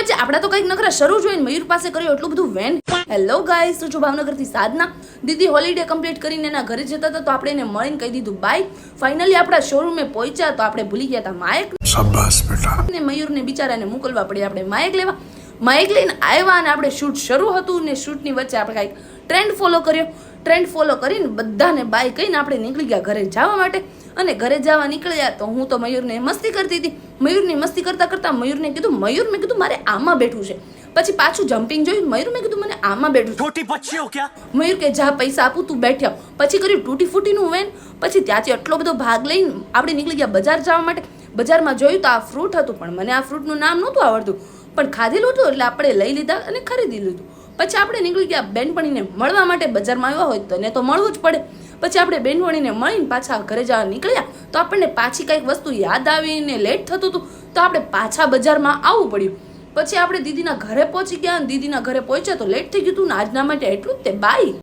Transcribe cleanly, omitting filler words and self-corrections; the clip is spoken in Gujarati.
વચ્ચે આપડા તો કંઈક નકરા શરૂ જ હોય ને મયુર પાસે કર્યો એટલું બધું વેન. હેલો ગાઈસ, તો જો ભાવનગરથી સાધના દીદી હોલિડે કમ્પ્લીટ કરીને એના ઘરે જતા હતા તો આપણે એને મળીને કહી દીધું બાય. ફાઇનલી આપણા શોરૂમે પહોંચ્યા તો આપણે ભૂલી ગયા હતા માયક. શાબાશ બેટા. ને મયુરને બિચારાને મોકલવા પડી આપણે માયક લેવા. માઇક લઈને આવ્યા અને આપણે શૂટ શરૂ હતું ને શૂટની વચ્ચે આપણે કાંઈક ટ્રેન્ડ ફોલો કર્યો. ટ્રેન્ડ ફોલો કરીને બધાને બાય કહીને આપણે નીકળી ગયા ઘરે જવા માટે. અને ઘરે જવા નીકળ્યા તો હું તો મયુરને મસ્તી કરતી હતી. મયુરની મસ્તી કરતાં કરતાં મયુરને કીધું મારે આમાં બેઠું છે. પછી પાછું જમ્પિંગ જોયું. મયુર મેં કીધું મને આમાં બેઠું છોટી બચ્ચી હો ક્યાં. મયુર કે જા પૈસા આપું તું બેઠ્યા. પછી કર્યું તૂટી ફૂટીનું વેન. પછી ત્યાંથી એટલો બધો ભાગ લઈને આપણે નીકળી ગયા બજાર જવા માટે. બજારમાં જોયું તો આ ફ્રૂટ હતું પણ મને આ ફ્રૂટનું નામ નહોતું આવડતું પણ ખાધેલું હતું એટલે આપણે લઈ લીધા અને ખરીદી લીધું. પછી આપણે નીકળી ગયા બેનપણીને મળવા માટે. બજારમાં આવ્યા હોય તો એને તો મળવું જ પડે. પછી આપણે બેનપણીને મળીને પાછા ઘરે જવા નીકળ્યા તો આપણને પાછી કંઈક વસ્તુ યાદ આવીને લેટ થતું હતું તો આપણે પાછા બજારમાં આવવું પડ્યું. પછી આપણે દીદીના ઘરે પહોંચી ગયા અને દીદીના ઘરે પહોંચ્યા તો લેટ થઈ ગયું હતું ને આજના માટે એટલું જ તે બાય.